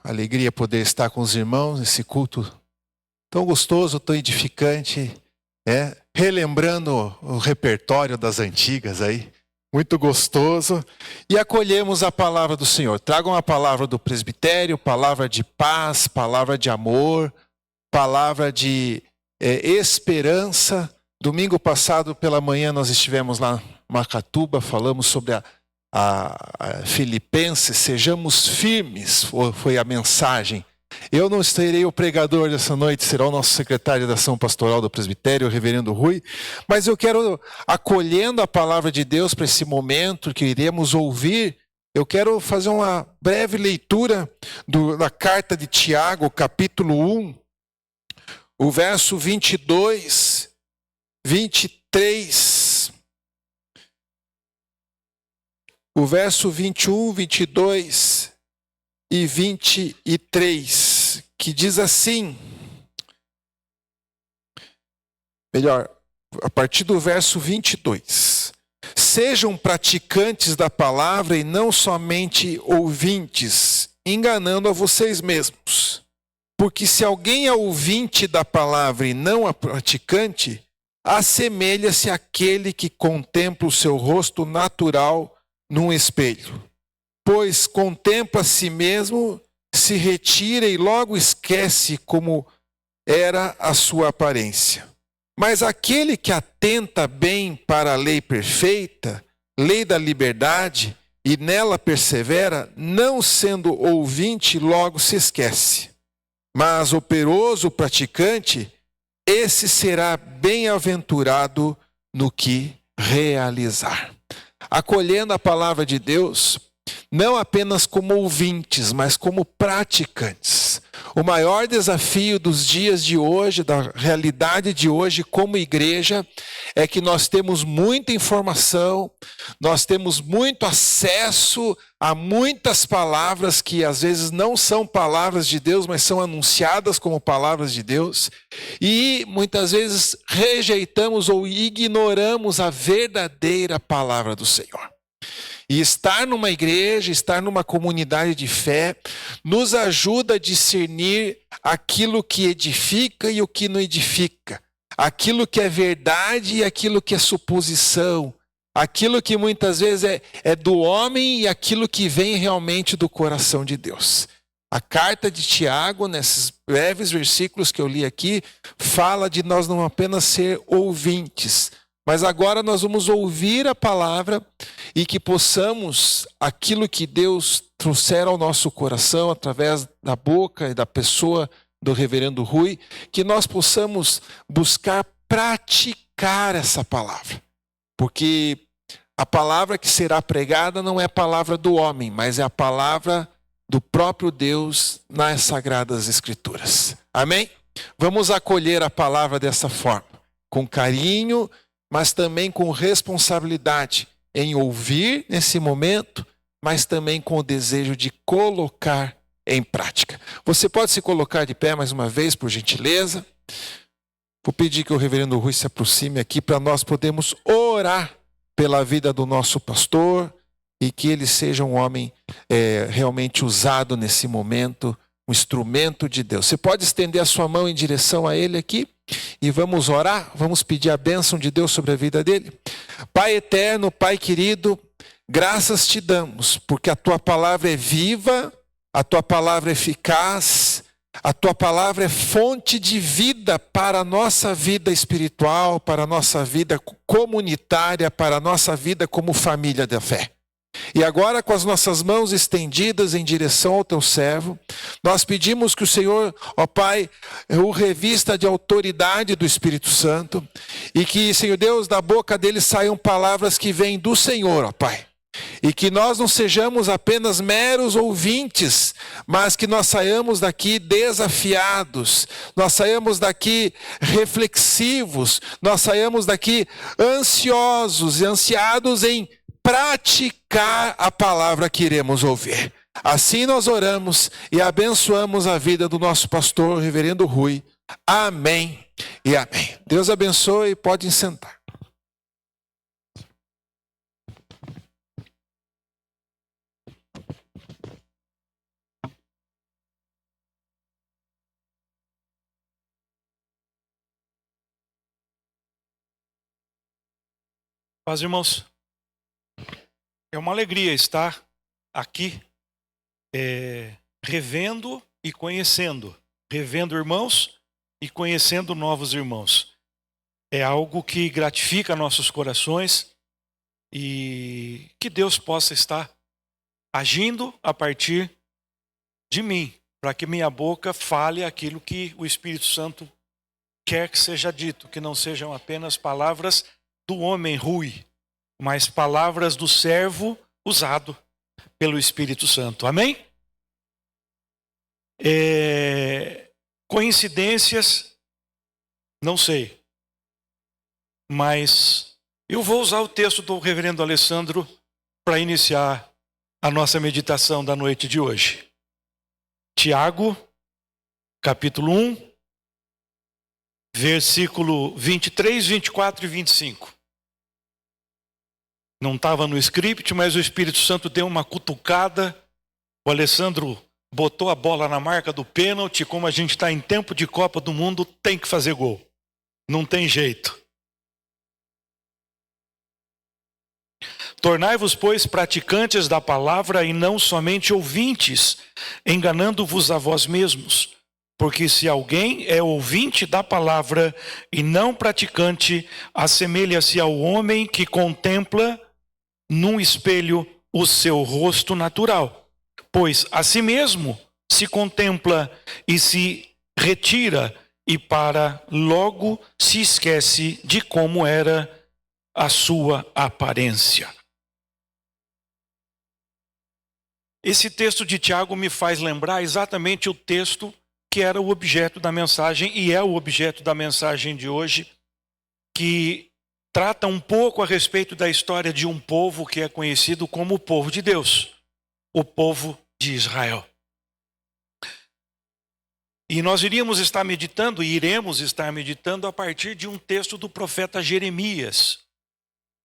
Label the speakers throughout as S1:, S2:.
S1: Alegria poder estar com os irmãos nesse culto tão gostoso, tão edificante, relembrando o repertório das antigas aí, muito gostoso, e acolhemos a palavra do Senhor. Tragam a palavra do presbitério, palavra de paz, palavra de amor, palavra de esperança. Domingo passado pela manhã nós estivemos lá em Macatuba, falamos sobre a Filipenses, sejamos firmes, foi a mensagem. Eu não serei o pregador dessa noite, será o nosso secretário da ação pastoral do presbitério, o reverendo Rui, mas eu quero, acolhendo a palavra de Deus para esse momento que iremos ouvir, eu quero fazer uma breve leitura da carta de Tiago, capítulo 1, o verso 22, 23, o verso 21, 22 e 23, que diz assim, melhor, a partir do verso 22. Sejam praticantes da palavra e não somente ouvintes, enganando a vocês mesmos. Porque se alguém é ouvinte da palavra e não a praticante, assemelha-se àquele que contempla o seu rosto natural num espelho. Pois contempla a si mesmo, se retira e logo esquece como era a sua aparência. Mas aquele que atenta bem para a lei perfeita, lei da liberdade, e nela persevera, não sendo ouvinte, logo se esquece. Mas operoso praticante, esse será bem-aventurado no que realizar. Acolhendo a palavra de Deus, não apenas como ouvintes, mas como praticantes. O maior desafio dos dias de hoje, da realidade de hoje como igreja, é que nós temos muita informação, nós temos muito acesso a muitas palavras que às vezes não são palavras de Deus, mas são anunciadas como palavras de Deus. E muitas vezes rejeitamos ou ignoramos a verdadeira palavra do Senhor. E estar numa igreja, estar numa comunidade de fé, nos ajuda a discernir aquilo que edifica e o que não edifica. Aquilo que é verdade e aquilo que é suposição. Aquilo que muitas vezes é do homem e aquilo que vem realmente do coração de Deus. A carta de Tiago, nesses breves versículos que eu li aqui, fala de nós não apenas ser ouvintes, mas agora nós vamos ouvir a palavra e que possamos, aquilo que Deus trouxer ao nosso coração, através da boca e da pessoa do reverendo Rui, que nós possamos buscar praticar essa palavra. Porque a palavra que será pregada não é a palavra do homem, mas é a palavra do próprio Deus nas Sagradas Escrituras. Amém? Vamos acolher a palavra dessa forma, com carinho, mas também com responsabilidade em ouvir nesse momento, mas também com o desejo de colocar em prática. Você pode se colocar de pé mais uma vez, por gentileza. Vou pedir que o reverendo Rui se aproxime aqui para nós podermos orar pela vida do nosso pastor e que ele seja um homem realmente usado nesse momento, um instrumento de Deus. Você pode estender a sua mão em direção a ele aqui? E vamos orar, vamos pedir a bênção de Deus sobre a vida dele. Pai eterno, Pai querido, graças te damos, porque a tua palavra é viva, a tua palavra é eficaz, a tua palavra é fonte de vida para a nossa vida espiritual, para a nossa vida comunitária, para a nossa vida como família da fé. E agora, com as nossas mãos estendidas em direção ao teu servo, nós pedimos que o Senhor, ó Pai, o revista de autoridade do Espírito Santo e que, Senhor Deus, da boca dele saiam palavras que vêm do Senhor, ó Pai. E que nós não sejamos apenas meros ouvintes, mas que nós saiamos daqui desafiados, nós saiamos daqui reflexivos, nós saiamos daqui ansiosos e ansiados em praticar a palavra que iremos ouvir. Assim nós oramos e abençoamos a vida do nosso pastor, reverendo Rui. Amém e amém. Deus abençoe, podem sentar.
S2: Paz, irmãos. É uma alegria estar aqui revendo e conhecendo. Revendo irmãos e conhecendo novos irmãos. É algo que gratifica nossos corações e que Deus possa estar agindo a partir de mim, para que minha boca fale aquilo que o Espírito Santo quer que seja dito, que não sejam apenas palavras do homem ruim, mas palavras do servo usado pelo Espírito Santo. Amém? Coincidências, não sei. Mas eu vou usar o texto do reverendo Alessandro para iniciar a nossa meditação da noite de hoje. Tiago, capítulo 1, versículo 23, 24 e 25. Não estava no script, mas o Espírito Santo deu uma cutucada. O Alessandro botou a bola na marca do pênalti. Como a gente está em tempo de Copa do Mundo, tem que fazer gol. Não tem jeito. Tornai-vos, pois, praticantes da palavra e não somente ouvintes, enganando-vos a vós mesmos. Porque se alguém é ouvinte da palavra e não praticante, assemelha-se ao homem que contempla num espelho o seu rosto natural. Pois a si mesmo se contempla e se retira, e para logo se esquece de como era a sua aparência. Esse texto de Tiago me faz lembrar exatamente o texto que era o objeto da mensagem e é o objeto da mensagem de hoje, que trata um pouco a respeito da história de um povo que é conhecido como o povo de Deus, o povo de Israel. E nós iremos estar meditando a partir de um texto do profeta Jeremias.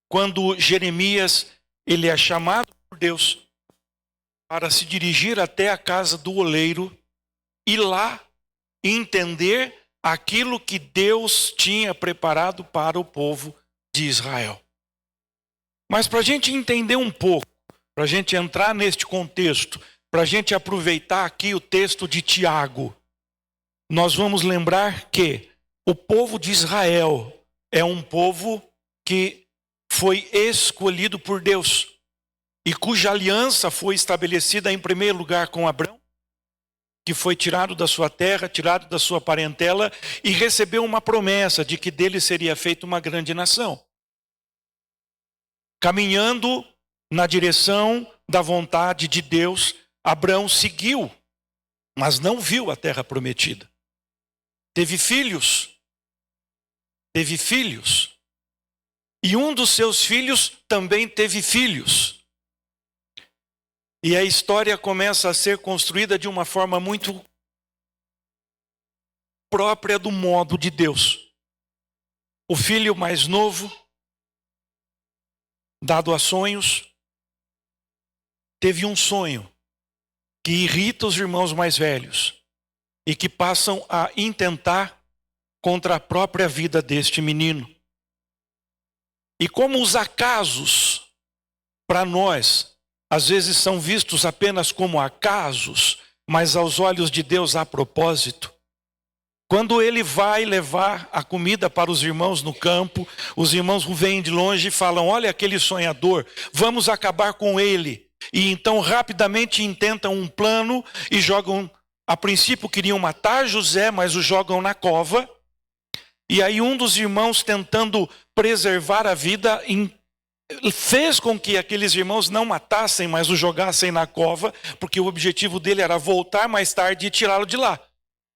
S2: Quando Jeremias ele é chamado por Deus para se dirigir até a casa do oleiro e lá entender aquilo que Deus tinha preparado para o povo de Israel. Mas para a gente entender um pouco, para a gente entrar neste contexto, para a gente aproveitar aqui o texto de Tiago, nós vamos lembrar que o povo de Israel é um povo que foi escolhido por Deus e cuja aliança foi estabelecida em primeiro lugar com Abrão, que foi tirado da sua terra, tirado da sua parentela e recebeu uma promessa de que dele seria feita uma grande nação. Caminhando na direção da vontade de Deus, Abrão seguiu, mas não viu a terra prometida. Teve filhos. E um dos seus filhos também teve filhos. E a história começa a ser construída de uma forma muito própria do modo de Deus. O filho mais novo, dado a sonhos, teve um sonho que irrita os irmãos mais velhos e que passam a intentar contra a própria vida deste menino. E como os acasos, para nós, às vezes são vistos apenas como acasos, mas aos olhos de Deus há propósito. Quando ele vai levar a comida para os irmãos no campo, os irmãos vêm de longe e falam: olha aquele sonhador, vamos acabar com ele. E então rapidamente intentam um plano e jogam, a princípio queriam matar José, mas o jogam na cova. E aí um dos irmãos, tentando preservar a vida, fez com que aqueles irmãos não matassem, mas o jogassem na cova, porque o objetivo dele era voltar mais tarde e tirá-lo de lá.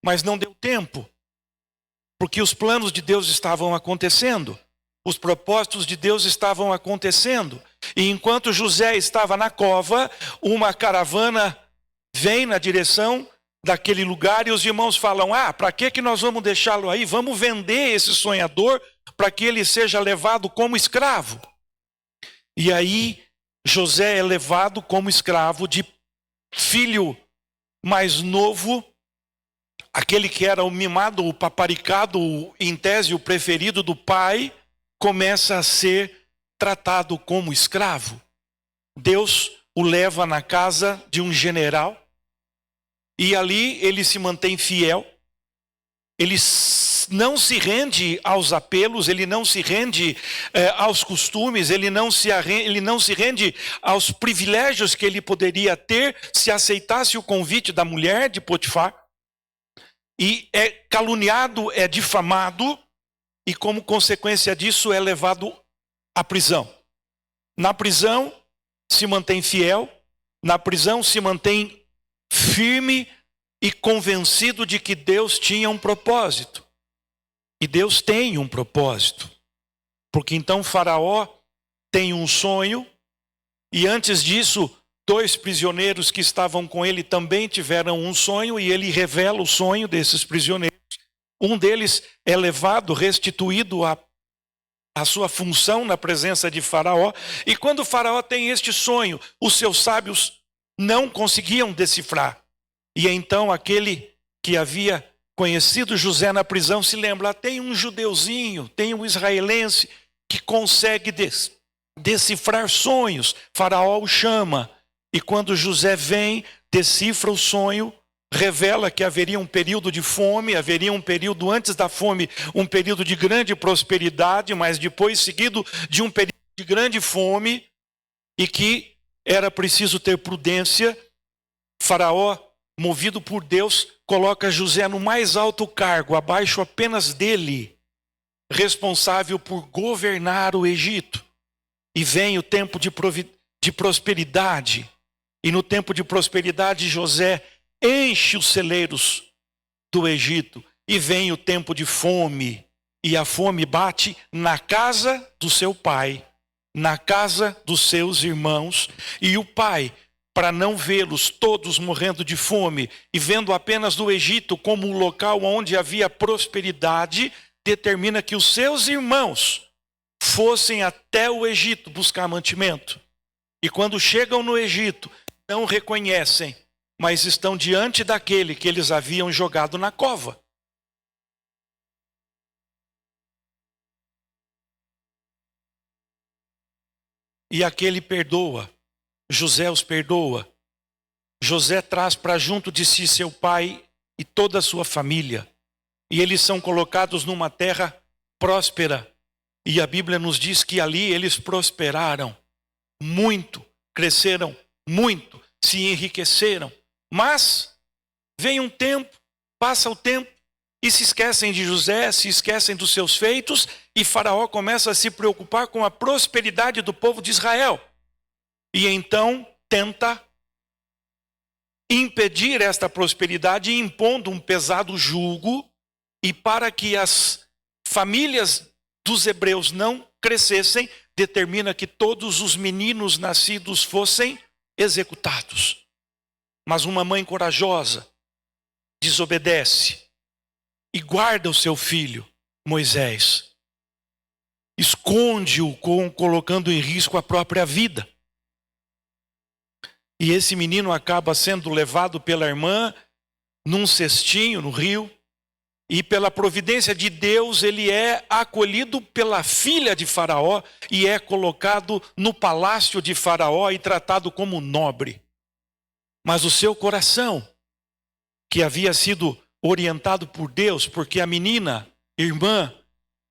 S2: Mas não deu tempo, porque os planos de Deus estavam acontecendo, os propósitos de Deus estavam acontecendo. E enquanto José estava na cova, uma caravana vem na direção daquele lugar e os irmãos falam: para que nós vamos deixá-lo aí? Vamos vender esse sonhador para que ele seja levado como escravo. E aí José é levado como escravo, de filho mais novo, aquele que era o mimado, o paparicado, em tese o preferido do pai, começa a ser tratado como escravo, Deus o leva na casa de um general, e ali ele se mantém fiel, ele não se rende aos apelos, ele não se rende aos costumes, ele não se rende aos privilégios que ele poderia ter se aceitasse o convite da mulher de Potifar, e é caluniado, é difamado, e como consequência disso é levado à prisão. Na prisão se mantém fiel, na prisão se mantém firme e convencido de que Deus tinha um propósito. E Deus tem um propósito. Porque então Faraó tem um sonho, e antes disso, 2 prisioneiros que estavam com ele também tiveram um sonho, e ele revela o sonho desses prisioneiros. Um deles é levado, restituído a sua função na presença de Faraó. E quando Faraó tem este sonho, os seus sábios não conseguiam decifrar. E então aquele que havia conhecido José na prisão se lembra: tem um judeuzinho, tem um israelense que consegue decifrar sonhos. Faraó o chama, e quando José vem, decifra o sonho, revela que haveria um período de fome, haveria um período antes da fome, um período de grande prosperidade, mas depois seguido de um período de grande fome, e que era preciso ter prudência. Faraó, movido por Deus, coloca José no mais alto cargo, abaixo apenas dele, responsável por governar o Egito. E vem o tempo de prosperidade, e no tempo de prosperidade José enche os celeiros do Egito, e vem o tempo de fome, e a fome bate na casa do seu pai, na casa dos seus irmãos, e o pai, para não vê-los todos morrendo de fome, e vendo apenas o Egito como um local onde havia prosperidade, determina que os seus irmãos fossem até o Egito buscar mantimento. E quando chegam no Egito, não reconhecem, mas estão diante daquele que eles haviam jogado na cova. E aquele perdoa, José os perdoa. José traz para junto de si seu pai e toda a sua família. E eles são colocados numa terra próspera. E a Bíblia nos diz que ali eles prosperaram muito, cresceram muito, se enriqueceram. Mas vem um tempo, passa o tempo, e se esquecem de José, se esquecem dos seus feitos, e Faraó começa a se preocupar com a prosperidade do povo de Israel. E então tenta impedir esta prosperidade, impondo um pesado jugo, e para que as famílias dos hebreus não crescessem, determina que todos os meninos nascidos fossem executados. Mas uma mãe corajosa desobedece e guarda o seu filho, Moisés. Esconde-o, colocando em risco a própria vida. E esse menino acaba sendo levado pela irmã num cestinho no rio. E pela providência de Deus, ele é acolhido pela filha de Faraó e é colocado no palácio de Faraó e tratado como nobre. Mas o seu coração, que havia sido orientado por Deus, porque a menina, irmã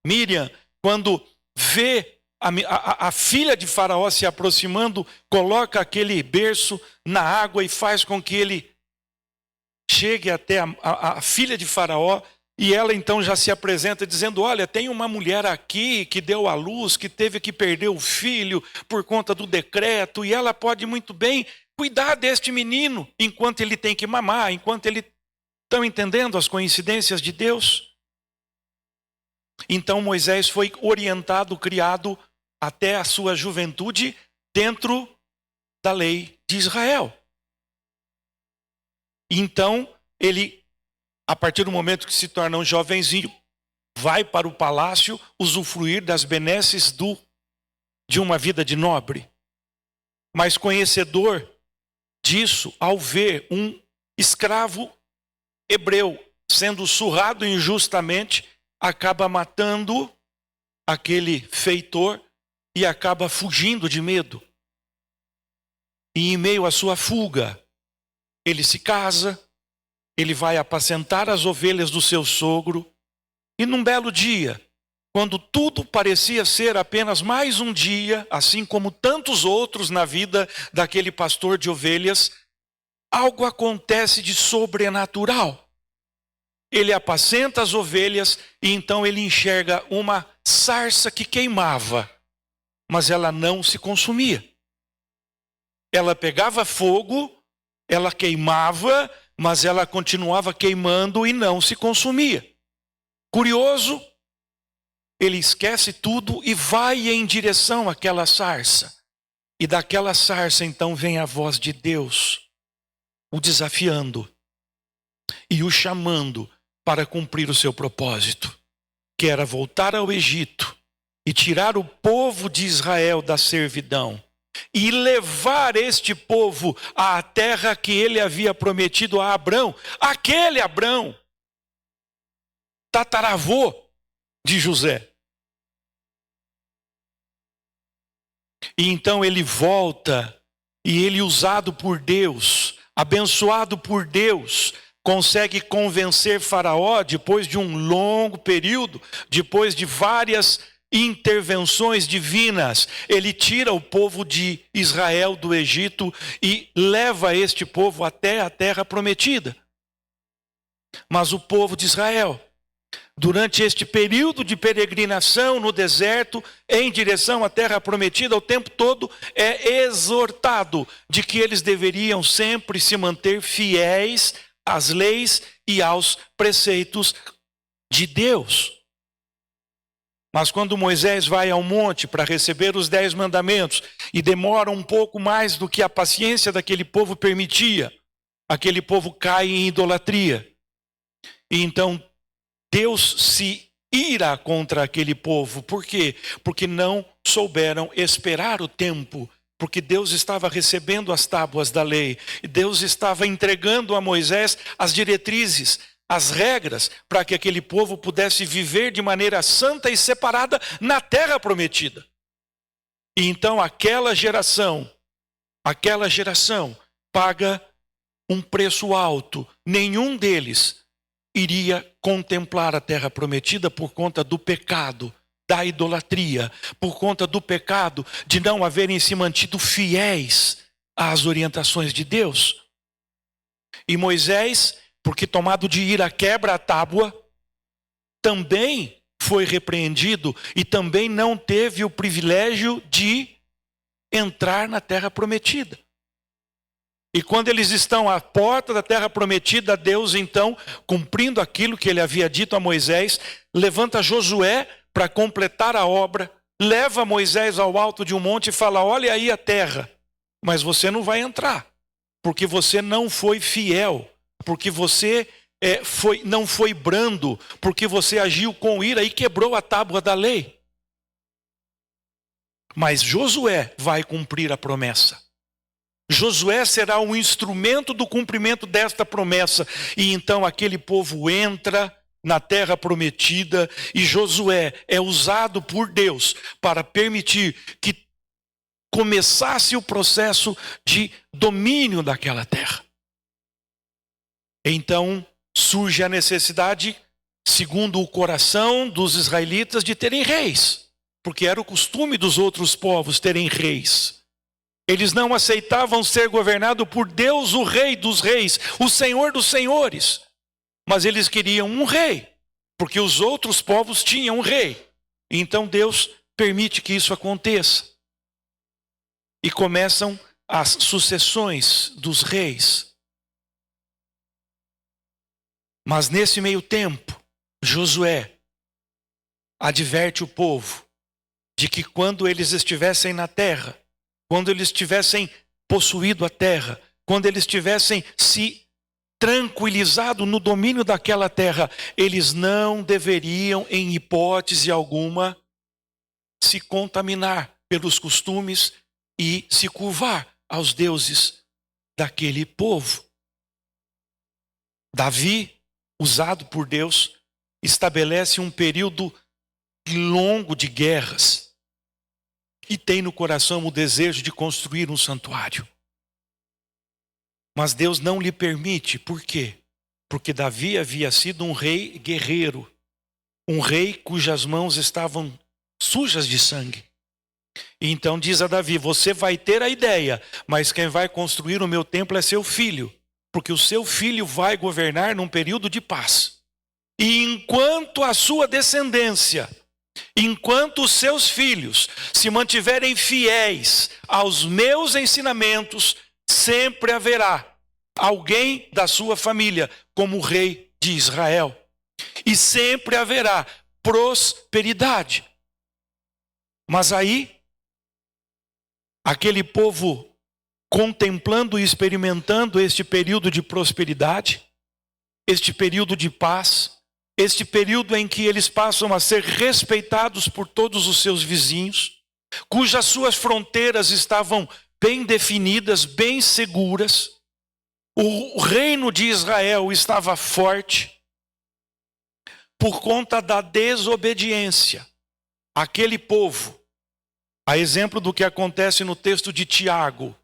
S2: Miriam, quando vê a filha de Faraó se aproximando, coloca aquele berço na água e faz com que ele chegue até a filha de Faraó. E ela então já se apresenta dizendo: olha, tem uma mulher aqui que deu à luz, que teve que perder o filho por conta do decreto, e ela pode muito bem cuidar deste menino enquanto ele tem que mamar, enquanto ele... Estão entendendo as coincidências de Deus? Então Moisés foi orientado, criado até a sua juventude dentro da lei de Israel. Então ele, a partir do momento que se torna um jovenzinho, vai para o palácio usufruir das benesses de uma vida de nobre. Mas conhecedor disso, ao ver um escravo hebreu sendo surrado injustamente, acaba matando aquele feitor e acaba fugindo de medo. E em meio à sua fuga, ele se casa, ele vai apacentar as ovelhas do seu sogro, e num belo dia, quando tudo parecia ser apenas mais um dia, assim como tantos outros na vida daquele pastor de ovelhas, algo acontece de sobrenatural. Ele apacenta as ovelhas e então ele enxerga uma sarça que queimava, mas ela não se consumia. Ela pegava fogo, ela queimava, mas ela continuava queimando e não se consumia. Curioso, ele esquece tudo e vai em direção àquela sarça. E daquela sarça então vem a voz de Deus, o desafiando e o chamando para cumprir o seu propósito, que era voltar ao Egito e tirar o povo de Israel da servidão e levar este povo à terra que ele havia prometido a Abrão, aquele Abrão, tataravô de José. E então ele volta, e ele, usado por Deus, abençoado por Deus, consegue convencer Faraó, depois de um longo período, depois de várias intervenções divinas, ele tira o povo de Israel do Egito e leva este povo até a terra prometida. Mas o povo de Israel, durante este período de peregrinação no deserto, em direção à terra prometida, o tempo todo é exortado de que eles deveriam sempre se manter fiéis às leis e aos preceitos de Deus. Mas quando Moisés vai ao monte para receber os 10 mandamentos e demora um pouco mais do que a paciência daquele povo permitia, aquele povo cai em idolatria. E então Deus se ira contra aquele povo. Por quê? Porque não souberam esperar o tempo. Porque Deus estava recebendo as tábuas da lei. E Deus estava entregando a Moisés as diretrizes, as regras, para que aquele povo pudesse viver de maneira santa e separada na terra prometida. E então aquela geração paga um preço alto. Nenhum deles iria contemplar a terra prometida por conta do pecado, da idolatria, por conta do pecado de não haverem se mantido fiéis às orientações de Deus. E Moisés, porque tomado de ira quebra a tábua, também foi repreendido e também não teve o privilégio de entrar na terra prometida. E quando eles estão à porta da terra prometida, Deus então, cumprindo aquilo que ele havia dito a Moisés, levanta Josué para completar a obra, leva Moisés ao alto de um monte e fala: olha aí a terra, mas você não vai entrar, porque você não foi fiel, porque você não foi brando, porque você agiu com ira e quebrou a tábua da lei. Mas Josué vai cumprir a promessa. Josué será um instrumento do cumprimento desta promessa. E então aquele povo entra na terra prometida e Josué é usado por Deus para permitir que começasse o processo de domínio daquela terra. Então surge a necessidade, segundo o coração dos israelitas, de terem reis, porque era o costume dos outros povos terem reis. Eles não aceitavam ser governados por Deus, o Rei dos reis, o Senhor dos senhores. Mas eles queriam um rei, porque os outros povos tinham um rei. Então Deus permite que isso aconteça. E começam as sucessões dos reis. Mas nesse meio tempo, Josué adverte o povo de que quando eles estivessem na terra, quando eles tivessem possuído a terra, quando eles tivessem se tranquilizado no domínio daquela terra, eles não deveriam, em hipótese alguma, se contaminar pelos costumes e se curvar aos deuses daquele povo. Davi, usado por Deus, estabelece um período longo de guerras. e tem no coração o desejo de construir um santuário. Mas Deus não lhe permite. Por quê? Porque Davi havia sido um rei guerreiro, um rei cujas mãos estavam sujas de sangue. E então diz a Davi: você vai ter a ideia, mas quem vai construir o meu templo é seu filho, porque o seu filho vai governar num período de paz. E enquanto a sua descendência, enquanto os seus filhos se mantiverem fiéis aos meus ensinamentos, sempre haverá alguém da sua família como rei de Israel. E sempre haverá prosperidade. Mas aí, aquele povo contemplando e experimentando este período de prosperidade, este período de paz, este período em que eles passam a ser respeitados por todos os seus vizinhos, cujas suas fronteiras estavam bem definidas, bem seguras, o reino de Israel estava forte. Por conta da desobediência, aquele povo, a exemplo do que acontece no texto de Tiago,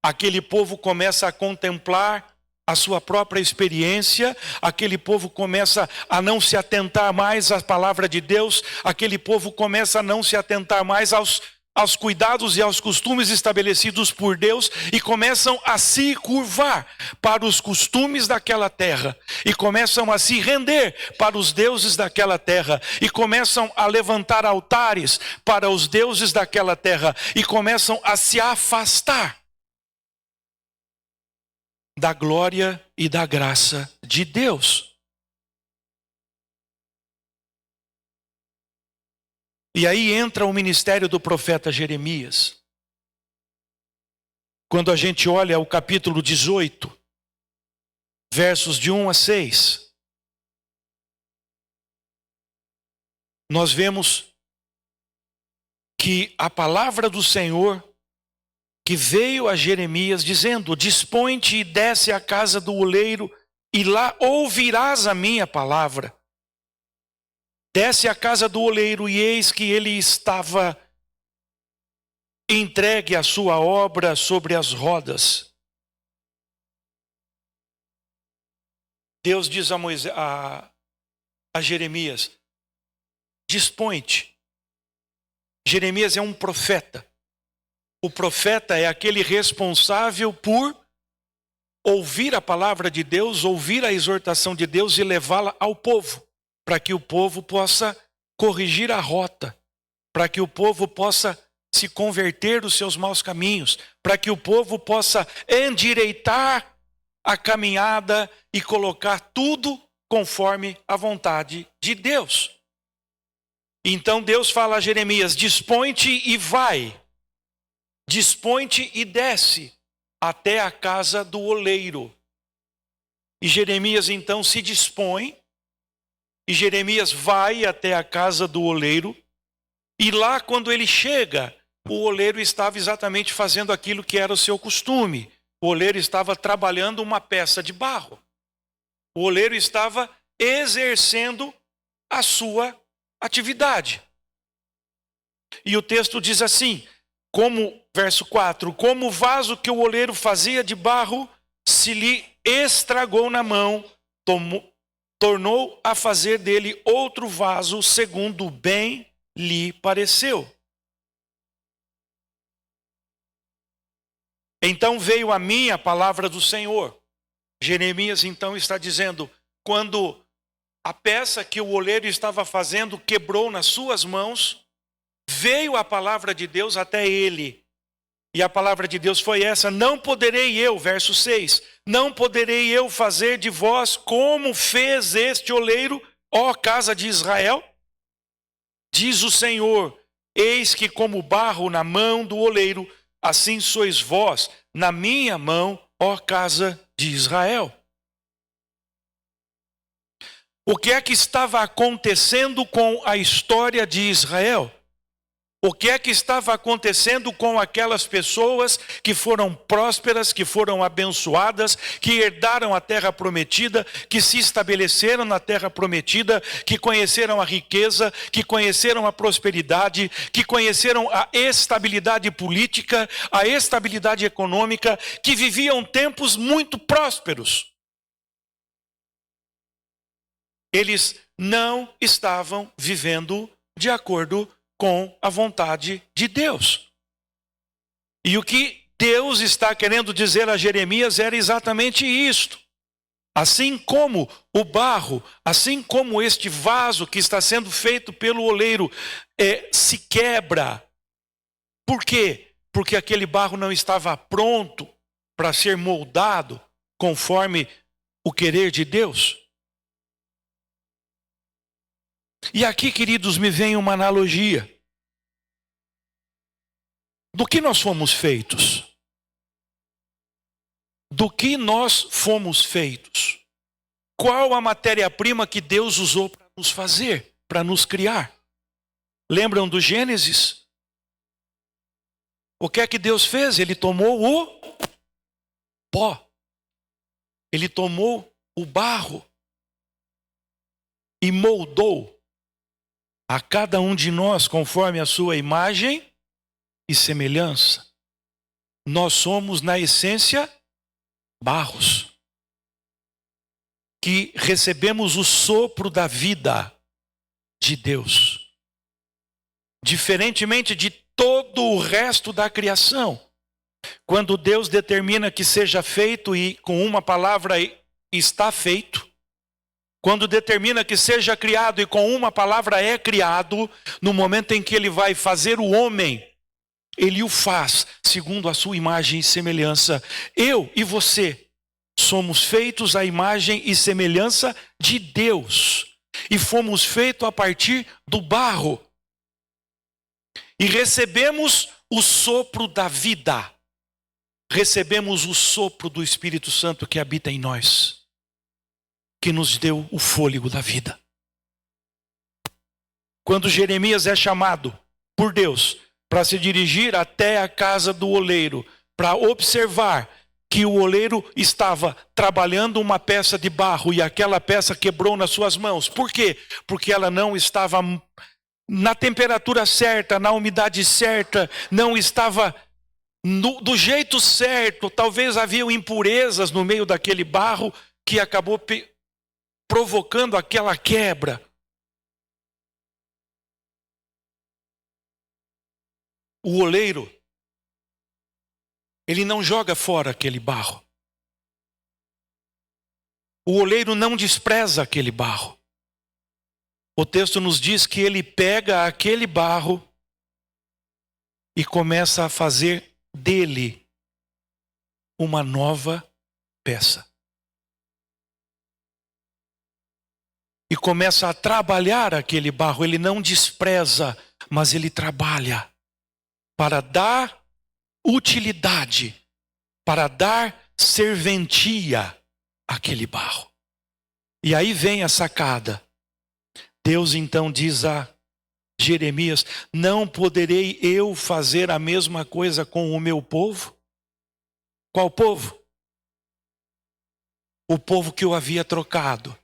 S2: aquele povo começa a contemplar a sua própria experiência, aquele povo começa a não se atentar mais à palavra de Deus, aquele povo começa a não se atentar mais aos cuidados e aos costumes estabelecidos por Deus, e começam a se curvar para os costumes daquela terra, e começam a se render para os deuses daquela terra, e começam a levantar altares para os deuses daquela terra, e começam a se afastar da glória e da graça de Deus. E aí entra o ministério do profeta Jeremias. Quando a gente olha o capítulo 18, versos de 1 a 6, nós vemos que a palavra do Senhor que veio a Jeremias dizendo: dispõe-te e desce à casa do oleiro, e lá ouvirás a minha palavra. Desce à casa do oleiro, e eis que ele estava entregue a sua obra sobre as rodas. Deus diz a Jeremias: dispõe-te. Jeremias é um profeta. O profeta é aquele responsável por ouvir a palavra de Deus, ouvir a exortação de Deus e levá-la ao povo, para que o povo possa corrigir a rota, para que o povo possa se converter dos seus maus caminhos, para que o povo possa endireitar a caminhada e colocar tudo conforme a vontade de Deus. Então Deus fala a Jeremias: dispõe-te e vai. Dispõe-te e desce até a casa do oleiro. E Jeremias então se dispõe, e Jeremias vai até a casa do oleiro, e lá quando ele chega, o oleiro estava exatamente fazendo aquilo que era o seu costume. O oleiro estava trabalhando uma peça de barro. O oleiro estava exercendo a sua atividade. E o texto diz assim, verso 4, como o vaso que o oleiro fazia de barro se lhe estragou na mão, tornou a fazer dele outro vaso segundo bem lhe pareceu. Então veio a mim a palavra do Senhor. Jeremias então está dizendo, quando a peça que o oleiro estava fazendo quebrou nas suas mãos, veio a palavra de Deus até ele. E a palavra de Deus foi essa: não poderei eu, verso 6, não poderei eu fazer de vós como fez este oleiro, ó casa de Israel? Diz o Senhor, eis que como barro na mão do oleiro, assim sois vós na minha mão, ó casa de Israel. O que é que estava acontecendo com a história de Israel? O que é que estava acontecendo com aquelas pessoas que foram prósperas, que foram abençoadas, que herdaram a terra prometida, que se estabeleceram na terra prometida, que conheceram a riqueza, que conheceram a prosperidade, que conheceram a estabilidade política, a estabilidade econômica, que viviam tempos muito prósperos? Eles não estavam vivendo de acordo com a vontade de Deus. E o que Deus está querendo dizer a Jeremias era exatamente isto. Assim como o barro, assim como este vaso que está sendo feito pelo oleiro se quebra. Por quê? Porque aquele barro não estava pronto para ser moldado conforme o querer de Deus. E aqui, queridos, me vem uma analogia. Do que nós fomos feitos? Do que nós fomos feitos? Qual a matéria-prima que Deus usou para nos fazer, para nos criar? Lembram do Gênesis? O que é que Deus fez? Ele tomou o pó. Ele tomou o barro e moldou a cada um de nós conforme a sua imagem e semelhança. Nós somos, na essência, barros, que recebemos o sopro da vida de Deus. Diferentemente de todo o resto da criação, quando Deus determina que seja feito e com uma palavra está feito, quando determina que seja criado e com uma palavra é criado, no momento em que Ele vai fazer o homem, Ele o faz segundo a sua imagem e semelhança. Eu e você somos feitos à imagem e semelhança de Deus. E fomos feitos a partir do barro. E recebemos o sopro da vida. Recebemos o sopro do Espírito Santo que habita em nós, que nos deu o fôlego da vida. Quando Jeremias é chamado por Deus para se dirigir até a casa do oleiro, para observar que o oleiro estava trabalhando uma peça de barro e aquela peça quebrou nas suas mãos. Por quê? Porque ela não estava na temperatura certa, na umidade certa, não estava do jeito certo. Talvez haviam impurezas no meio daquele barro que acabou provocando aquela quebra. O oleiro, ele não joga fora aquele barro. O oleiro não despreza aquele barro. O texto nos diz que ele pega aquele barro e começa a fazer dele uma nova peça. E começa a trabalhar aquele barro. Ele não despreza, mas ele trabalha para dar utilidade, para dar serventia àquele barro. E aí vem a sacada. Deus então diz a Jeremias: não poderei eu fazer a mesma coisa com o meu povo? Qual povo? O povo que eu havia trocado.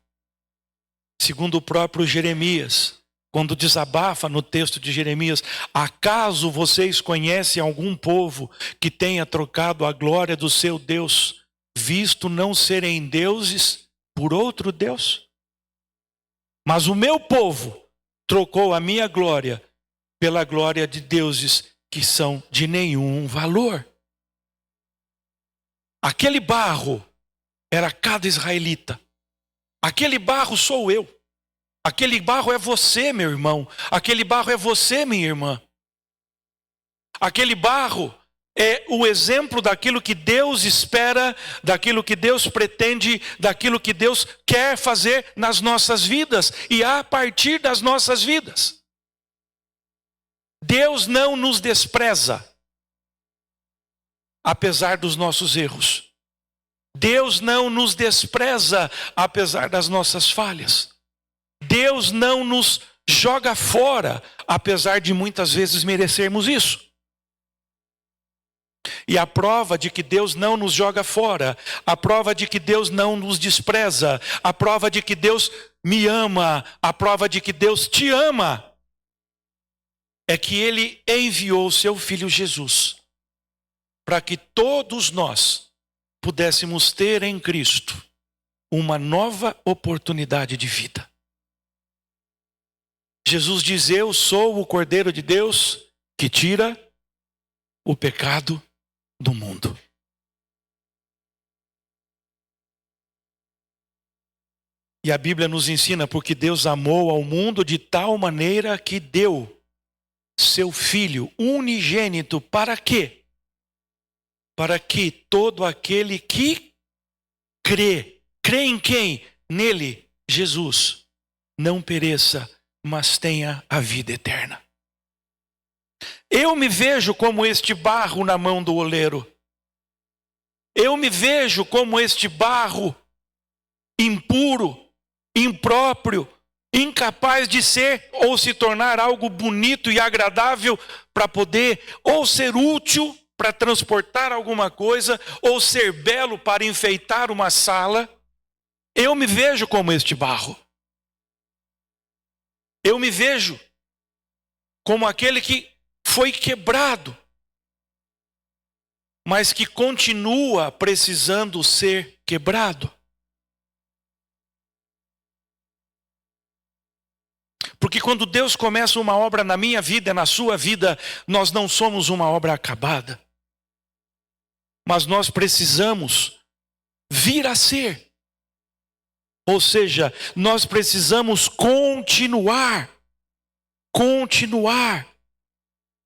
S2: Segundo o próprio Jeremias, quando desabafa no texto de Jeremias: acaso vocês conhecem algum povo que tenha trocado a glória do seu Deus, visto não serem deuses por outro Deus? Mas o meu povo trocou a minha glória pela glória de deuses que são de nenhum valor. Aquele barro era cada israelita. Aquele barro sou eu. Aquele barro é você, meu irmão. Aquele barro é você, minha irmã. Aquele barro é o exemplo daquilo que Deus espera, daquilo que Deus pretende, daquilo que Deus quer fazer nas nossas vidas e a partir das nossas vidas. Deus não nos despreza, apesar dos nossos erros. Deus não nos despreza, apesar das nossas falhas. Deus não nos joga fora, apesar de muitas vezes merecermos isso. E a prova de que Deus não nos joga fora, a prova de que Deus não nos despreza, a prova de que Deus me ama, a prova de que Deus te ama, é que Ele enviou o seu Filho Jesus, para que todos nós pudéssemos ter em Cristo uma nova oportunidade de vida. Jesus diz: eu sou o Cordeiro de Deus que tira o pecado do mundo. E a Bíblia nos ensina, porque Deus amou ao mundo de tal maneira que deu seu Filho unigênito, para quê? Para que todo aquele que crê em quem? Nele, Jesus, não pereça, mas tenha a vida eterna. Eu me vejo como este barro na mão do oleiro. Eu me vejo como este barro impuro, impróprio, incapaz de ser ou se tornar algo bonito e agradável para poder ou ser útil para transportar alguma coisa, ou ser belo para enfeitar uma sala. Eu me vejo como este barro. Eu me vejo como aquele que foi quebrado, mas que continua precisando ser quebrado. Porque quando Deus começa uma obra na minha vida, na sua vida, nós não somos uma obra acabada. Mas nós precisamos vir a ser. Ou seja, nós precisamos continuar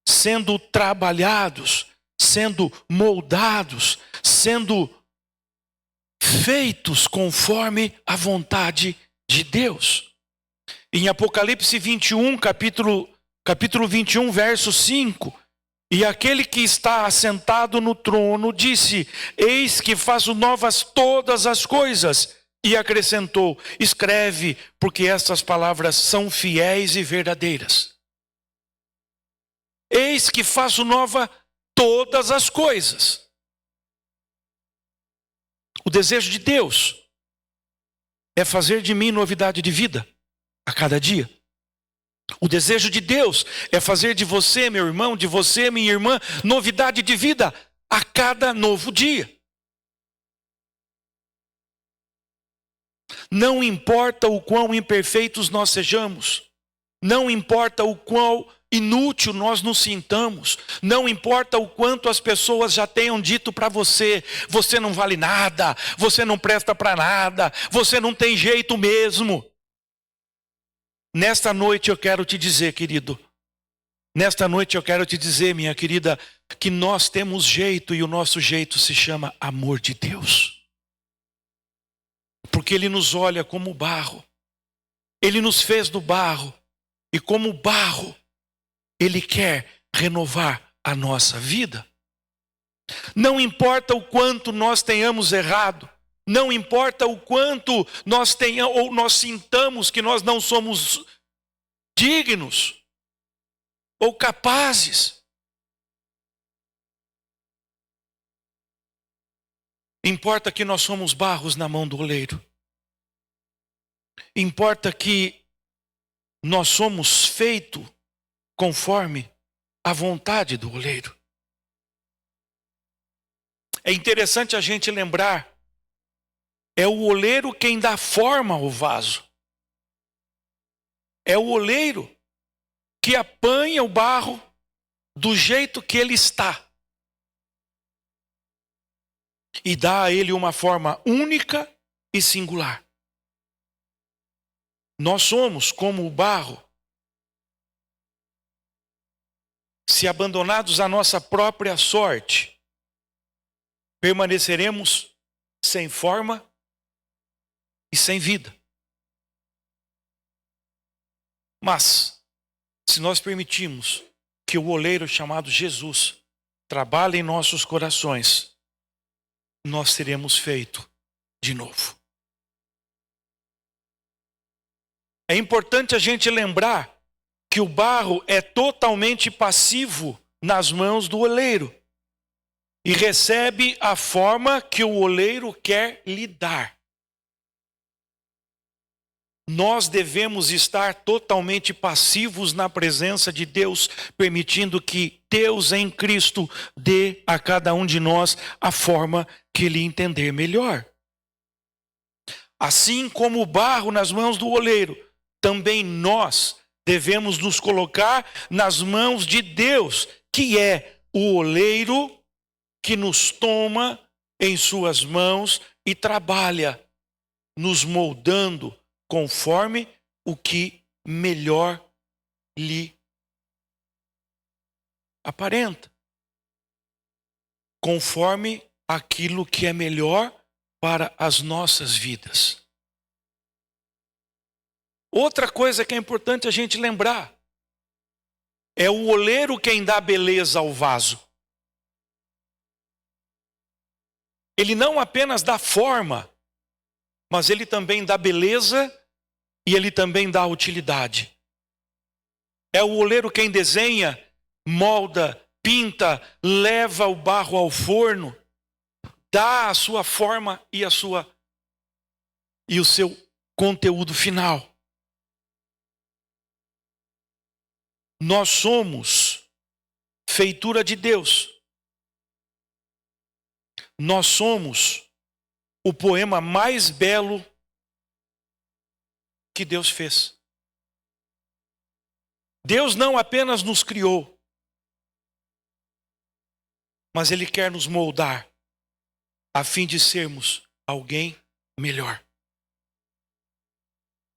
S2: sendo trabalhados, sendo moldados, sendo feitos conforme a vontade de Deus. Em Apocalipse 21, capítulo 21, verso 5, e aquele que está assentado no trono disse: eis que faço novas todas as coisas. E acrescentou: escreve, porque estas palavras são fiéis e verdadeiras. Eis que faço nova todas as coisas. O desejo de Deus é fazer de mim novidade de vida a cada dia. O desejo de Deus é fazer de você, meu irmão, de você, minha irmã, novidade de vida a cada novo dia. Não importa o quão imperfeitos nós sejamos, não importa o quão inútil nós nos sintamos, não importa o quanto as pessoas já tenham dito para você: você não vale nada, você não presta para nada, você não tem jeito mesmo. Nesta noite eu quero te dizer, querido, nesta noite eu quero te dizer, minha querida, que nós temos jeito, e o nosso jeito se chama amor de Deus. Porque Ele nos olha como barro. Ele nos fez do barro. E como barro, Ele quer renovar a nossa vida. Não importa o quanto nós tenhamos errado. Não importa o quanto nós tenhamos ou nós sintamos que nós não somos dignos ou capazes. Importa que nós somos barros na mão do oleiro. Importa que nós somos feitos conforme a vontade do oleiro. É interessante a gente lembrar, é o oleiro quem dá forma ao vaso. É o oleiro que apanha o barro do jeito que ele está e dá a ele uma forma única e singular. Nós somos como o barro. Se abandonados à nossa própria sorte, permaneceremos sem forma e sem vida. Mas, se nós permitirmos que o oleiro chamado Jesus trabalhe em nossos corações, nós seremos feitos de novo. É importante a gente lembrar que o barro é totalmente passivo nas mãos do oleiro e recebe a forma que o oleiro quer lhe dar. Nós devemos estar totalmente passivos na presença de Deus, permitindo que Deus em Cristo dê a cada um de nós a forma que Ele entender melhor. Assim como o barro nas mãos do oleiro, também nós devemos nos colocar nas mãos de Deus, que é o oleiro que nos toma em suas mãos e trabalha, nos moldando conforme o que melhor lhe aparenta. Conforme aquilo que é melhor para as nossas vidas. Outra coisa que é importante a gente lembrar é o oleiro quem dá beleza ao vaso. Ele não apenas dá forma, mas ele também dá beleza e ele também dá utilidade. É o oleiro quem desenha, molda, pinta, leva o barro ao forno, dá a sua forma e o seu conteúdo final. Nós somos feitura de Deus. Nós somos o poema mais belo que Deus fez. Deus não apenas nos criou, mas Ele quer nos moldar a fim de sermos alguém melhor.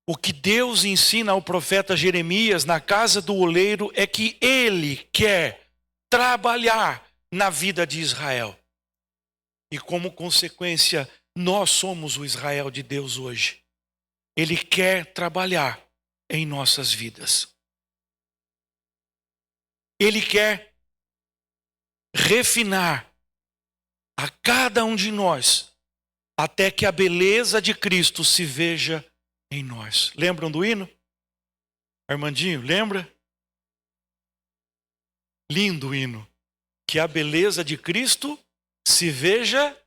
S2: O que Deus ensina ao profeta Jeremias na casa do oleiro é que Ele quer trabalhar na vida de Israel. E como consequência, nós somos o Israel de Deus hoje. Ele quer trabalhar em nossas vidas. Ele quer refinar a cada um de nós, até que a beleza de Cristo se veja em nós. Lembram do hino? Armandinho, lembra? Lindo o hino. Que a beleza de Cristo se veja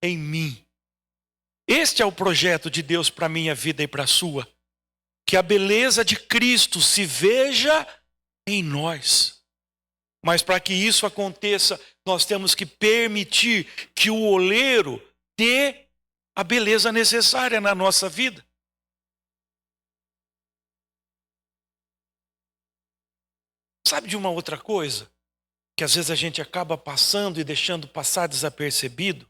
S2: em mim. Este é o projeto de Deus para a minha vida e para a sua. Que a beleza de Cristo se veja em nós. Mas para que isso aconteça, nós temos que permitir que o oleiro dê a beleza necessária na nossa vida. Sabe de uma outra coisa? Que às vezes a gente acaba passando e deixando passar desapercebido?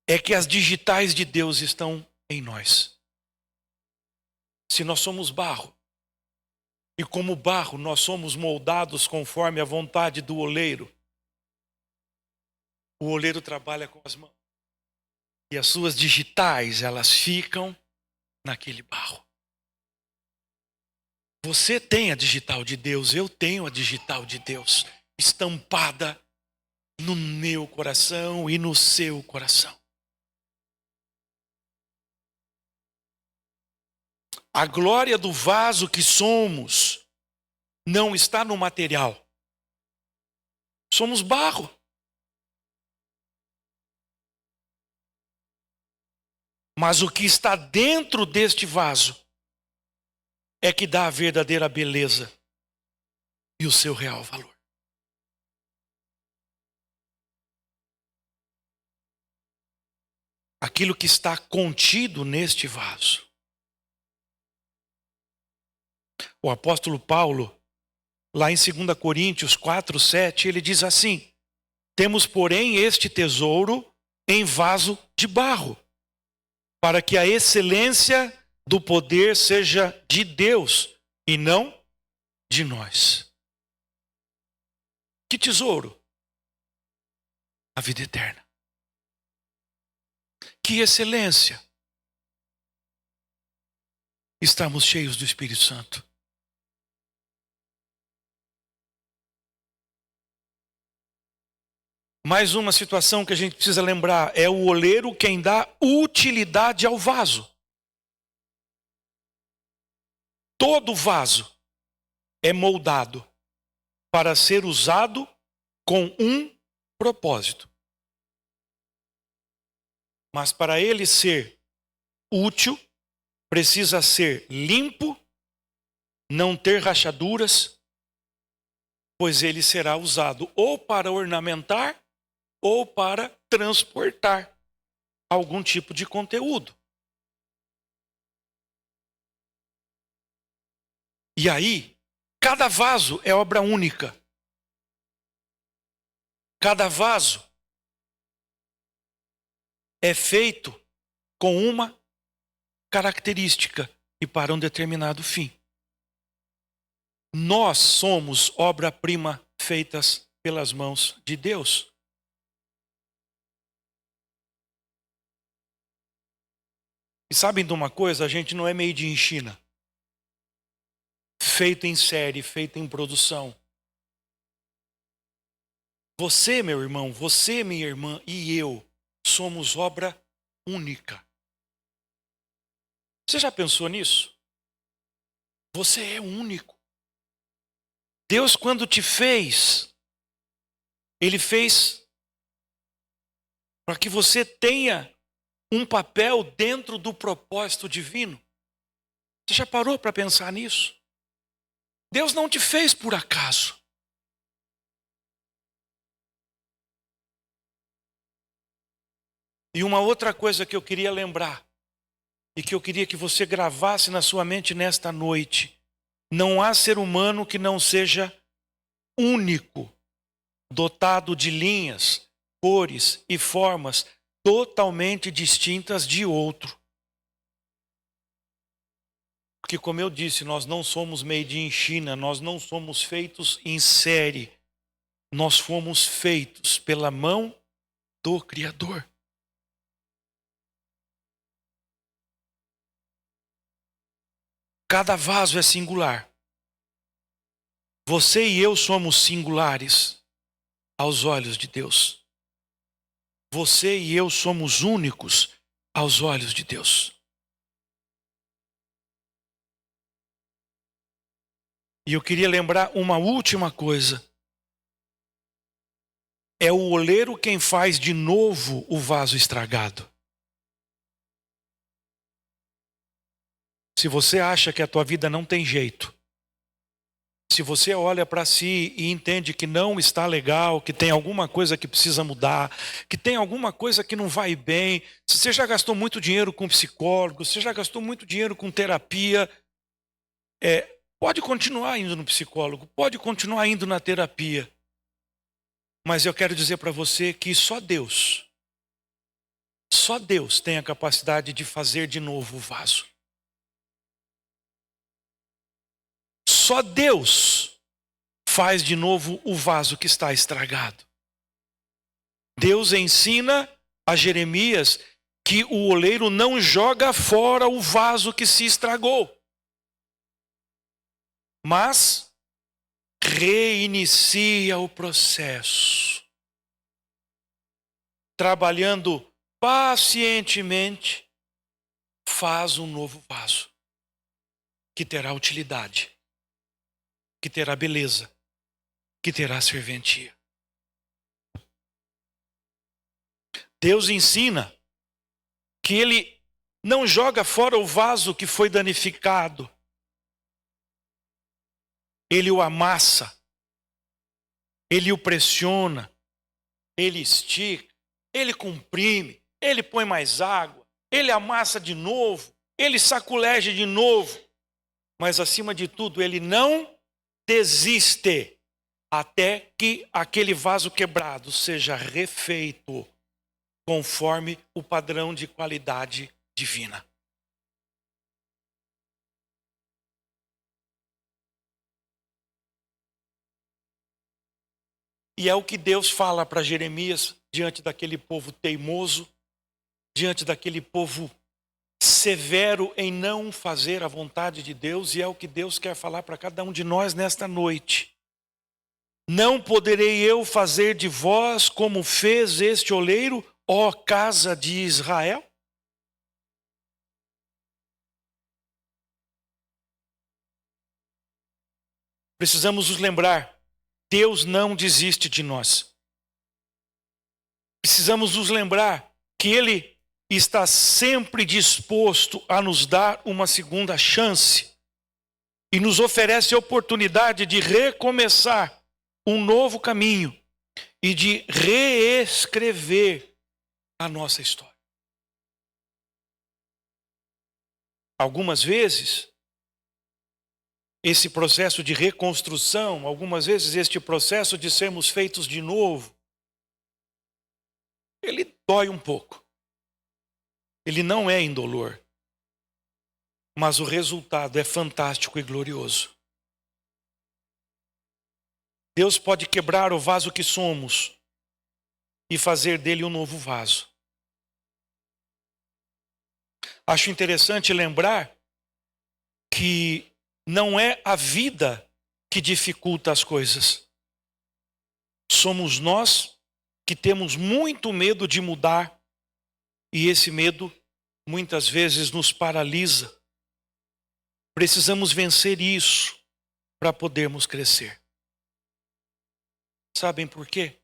S2: É que as digitais de Deus estão em nós. Se nós somos barro, e como barro nós somos moldados conforme a vontade do oleiro, o oleiro trabalha com as mãos. E as suas digitais, elas ficam naquele barro. Você tem a digital de Deus, eu tenho a digital de Deus, estampada no meu coração e no seu coração. A glória do vaso que somos não está no material. Somos barro. Mas o que está dentro deste vaso é que dá a verdadeira beleza e o seu real valor. Aquilo que está contido neste vaso. O apóstolo Paulo, lá em 2 Coríntios 4:7, ele diz assim: temos, porém, este tesouro em vaso de barro, para que a excelência do poder seja de Deus e não de nós. Que tesouro? A vida eterna. Que excelência? Estamos cheios do Espírito Santo. Mais uma situação que a gente precisa lembrar é o oleiro quem dá utilidade ao vaso. Todo vaso é moldado para ser usado com um propósito. Mas para ele ser útil, precisa ser limpo, não ter rachaduras, pois ele será usado ou para ornamentar ou para transportar algum tipo de conteúdo. E aí, cada vaso é obra única. Cada vaso é feito com uma característica e para um determinado fim. Nós somos obra-prima feitas pelas mãos de Deus. E sabem de uma coisa? A gente não é made in China. Feito em série, feito em produção. Você, meu irmão, você, minha irmã e eu somos obra única. Você já pensou nisso? Você é único. Deus, quando te fez, Ele fez para que você tenha um papel dentro do propósito divino. Você já parou para pensar nisso? Deus não te fez por acaso. E uma outra coisa que eu queria lembrar, e que eu queria que você gravasse na sua mente nesta noite: não há ser humano que não seja único, dotado de linhas, cores e formas totalmente distintas de outro. Porque, como eu disse, nós não somos made in China, nós não somos feitos em série. Nós fomos feitos pela mão do Criador. Cada vaso é singular. Você e eu somos singulares aos olhos de Deus. Você e eu somos únicos aos olhos de Deus. E eu queria lembrar uma última coisa. É o oleiro quem faz de novo o vaso estragado. Se você acha que a tua vida não tem jeito, se você olha para si e entende que não está legal, que tem alguma coisa que precisa mudar, que tem alguma coisa que não vai bem, se você já gastou muito dinheiro com psicólogo, se você já gastou muito dinheiro com terapia, pode continuar indo no psicólogo, pode continuar indo na terapia. Mas eu quero dizer para você que só Deus tem a capacidade de fazer de novo o vaso. Só Deus faz de novo o vaso que está estragado. Deus ensina a Jeremias que o oleiro não joga fora o vaso que se estragou, mas reinicia o processo, trabalhando pacientemente, faz um novo vaso que terá utilidade, que terá beleza, que terá serventia. Deus ensina que Ele não joga fora o vaso que foi danificado. Ele o amassa, Ele o pressiona, Ele estica, Ele comprime, Ele põe mais água, Ele amassa de novo, Ele sacudece de novo. Mas acima de tudo, Ele não desiste até que aquele vaso quebrado seja refeito conforme o padrão de qualidade divina. E é o que Deus fala para Jeremias diante daquele povo teimoso, diante daquele povo severo em não fazer a vontade de Deus, e é o que Deus quer falar para cada um de nós nesta noite. Não poderei eu fazer de vós como fez este oleiro, ó casa de Israel? Precisamos nos lembrar, Deus não desiste de nós. Precisamos nos lembrar que Ele está sempre disposto a nos dar uma segunda chance e nos oferece a oportunidade de recomeçar um novo caminho e de reescrever a nossa história. Algumas vezes, esse processo de reconstrução, algumas vezes este processo de sermos feitos de novo, ele dói um pouco. Ele não é indolor. Mas o resultado é fantástico e glorioso. Deus pode quebrar o vaso que somos e fazer dele um novo vaso. Acho interessante lembrar que não é a vida que dificulta as coisas. Somos nós que temos muito medo de mudar e esse medo muitas vezes nos paralisa. Precisamos vencer isso para podermos crescer. Sabem por quê?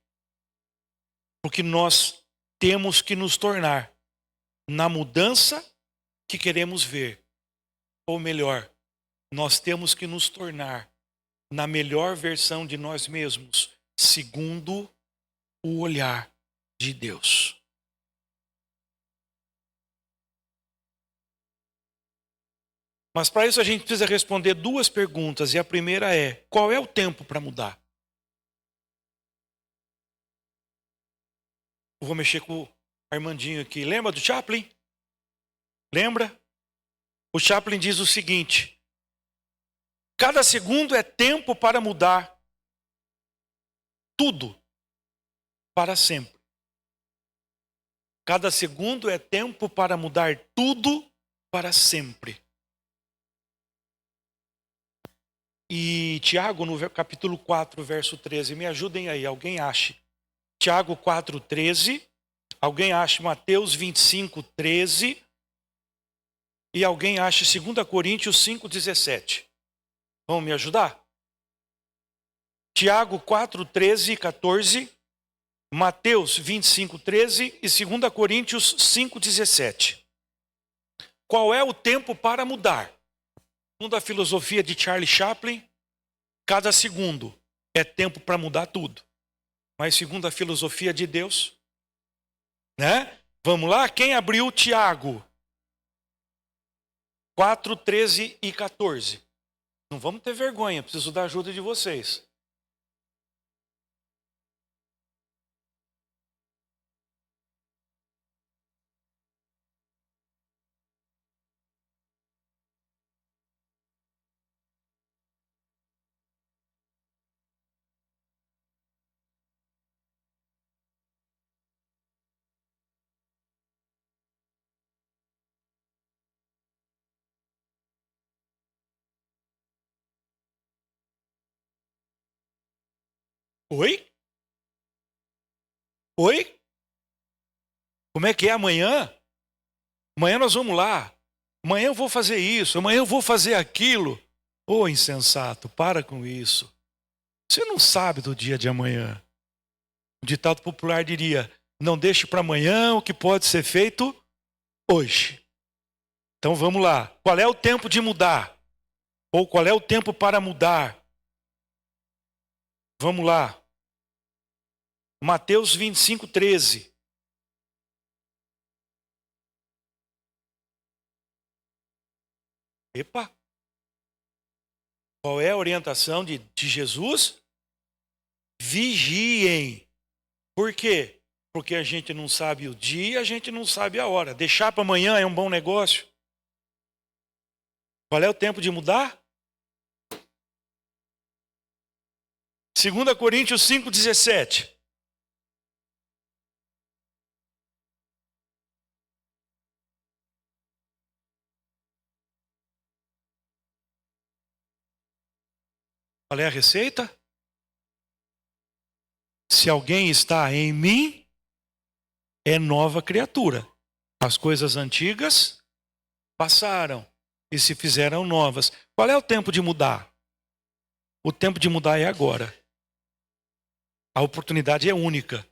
S2: Porque nós temos que nos tornar na mudança que queremos ver. Ou melhor, nós temos que nos tornar na melhor versão de nós mesmos, segundo o olhar de Deus. Mas para isso a gente precisa responder duas perguntas. E a primeira é: qual é o tempo para mudar? Eu vou mexer com o Armandinho aqui. Lembra do Chaplin? Lembra? O Chaplin diz o seguinte: cada segundo é tempo para mudar tudo para sempre. Cada segundo é tempo para mudar tudo para sempre. E Tiago, no capítulo 4, verso 13, me ajudem aí, alguém ache. Tiago 4, 13, alguém ache Mateus 25, 13, e alguém ache 2 Coríntios 5, 17. Vão me ajudar? Tiago 4, 13 e 14, Mateus 25, 13 e 2 Coríntios 5, 17. Qual é o tempo para mudar? Segundo a filosofia de Charlie Chaplin, cada segundo é tempo para mudar tudo. Mas segundo a filosofia de Deus, né? Vamos lá? Quem abriu Tiago 4, 13 e 14? Não vamos ter vergonha, preciso da ajuda de vocês. Oi? Oi? Como é que é amanhã? Amanhã nós vamos lá. Amanhã eu vou fazer isso. Amanhã eu vou fazer aquilo. Ô, insensato, para com isso. Você não sabe do dia de amanhã. O ditado popular diria: não deixe para amanhã o que pode ser feito hoje. Então vamos lá. Qual é o tempo de mudar? Ou qual é o tempo para mudar? Vamos lá. Mateus 25, 13. Epa! Qual é a orientação de Jesus? Vigiem. Por quê? Porque a gente não sabe o dia, a gente não sabe a hora. Deixar para amanhã é um bom negócio. Qual é o tempo de mudar? 2 Coríntios 5, 17. Qual é a receita? Se alguém está em mim, é nova criatura. As coisas antigas passaram e se fizeram novas. Qual é o tempo de mudar? O tempo de mudar é agora. A oportunidade é única.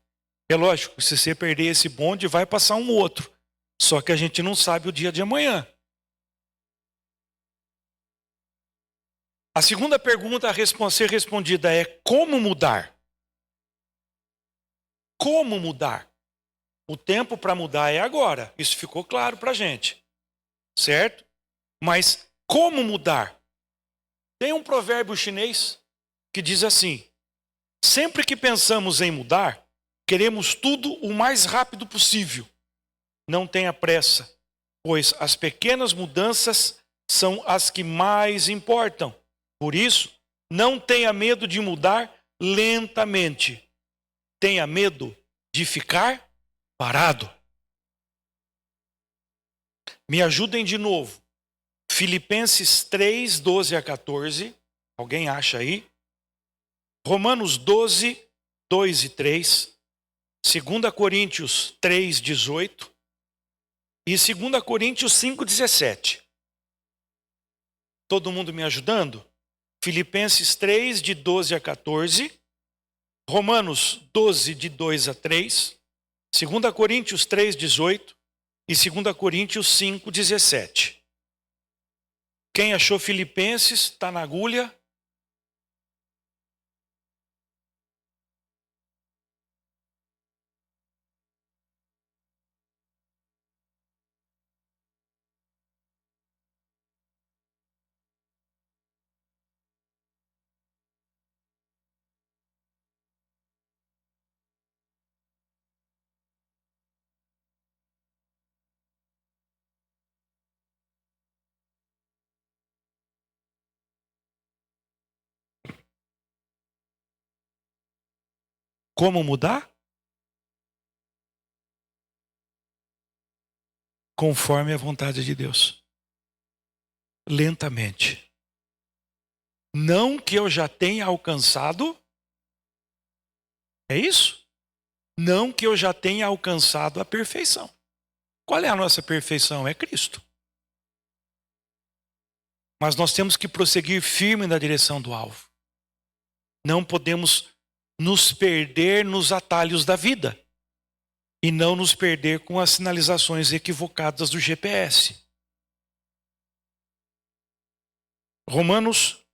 S2: É lógico, se você perder esse bonde, vai passar um outro. Só que a gente não sabe o dia de amanhã. A segunda pergunta a ser respondida é: como mudar? Como mudar? O tempo para mudar é agora. Isso ficou claro para a gente. Certo? Mas como mudar? Tem um provérbio chinês que diz assim: sempre que pensamos em mudar, queremos tudo o mais rápido possível. Não tenha pressa, pois as pequenas mudanças são as que mais importam. Por isso, não tenha medo de mudar lentamente. Tenha medo de ficar parado. Me ajudem de novo. Filipenses 3, 12 a 14. Alguém acha aí? Romanos 12, 2 e 3. 2 Coríntios 3, 18. E 2 Coríntios 5, 17. Todo mundo me ajudando? Filipenses 3, de 12 a 14. Romanos 12, de 2 a 3. 2 Coríntios 3, 18. E 2 Coríntios 5, 17. Quem achou Filipenses, está na agulha. Como mudar? Conforme a vontade de Deus. Lentamente. Não que eu já tenha alcançado. É isso? Não que eu já tenha alcançado a perfeição. Qual é a nossa perfeição? É Cristo. Mas nós temos que prosseguir firme na direção do alvo. Não podemos nos perder nos atalhos da vida. E não nos perder com as sinalizações equivocadas do GPS. Romanos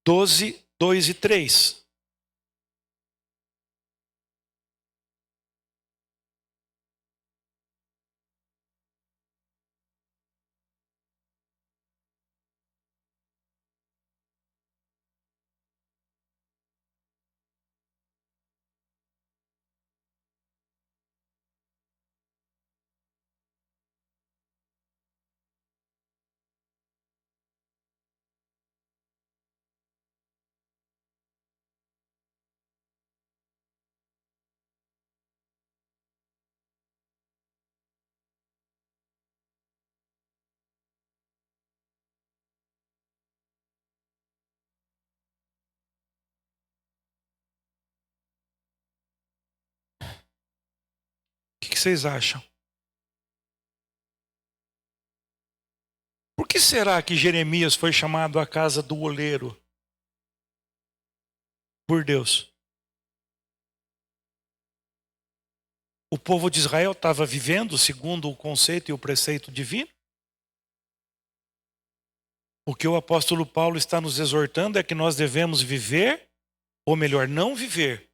S2: 12, 2 e 3. O que vocês acham? Por que será que Jeremias foi chamado a casa do oleiro por Deus? O povo de Israel estava vivendo segundo o conceito e o preceito divino? O que o apóstolo Paulo está nos exortando é que nós devemos viver, ou melhor, não viver,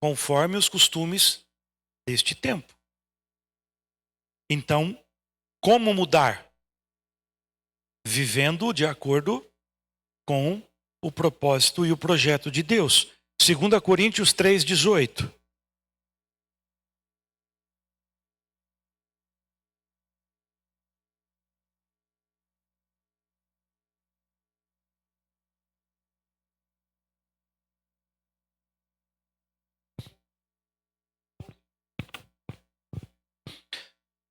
S2: conforme os costumes deste tempo. Então, como mudar? Vivendo de acordo com o propósito e o projeto de Deus. 2 Coríntios 3, 18.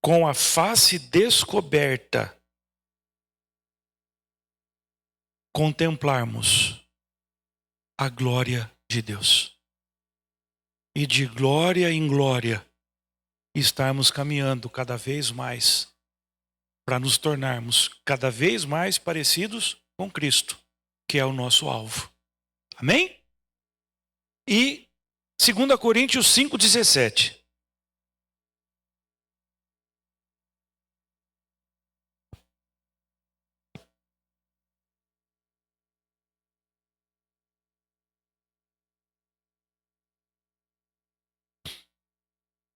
S2: Com a face descoberta, contemplarmos a glória de Deus. E de glória em glória, estarmos caminhando cada vez mais para nos tornarmos cada vez mais parecidos com Cristo, que é o nosso alvo. Amém? E 2 Coríntios 5,17.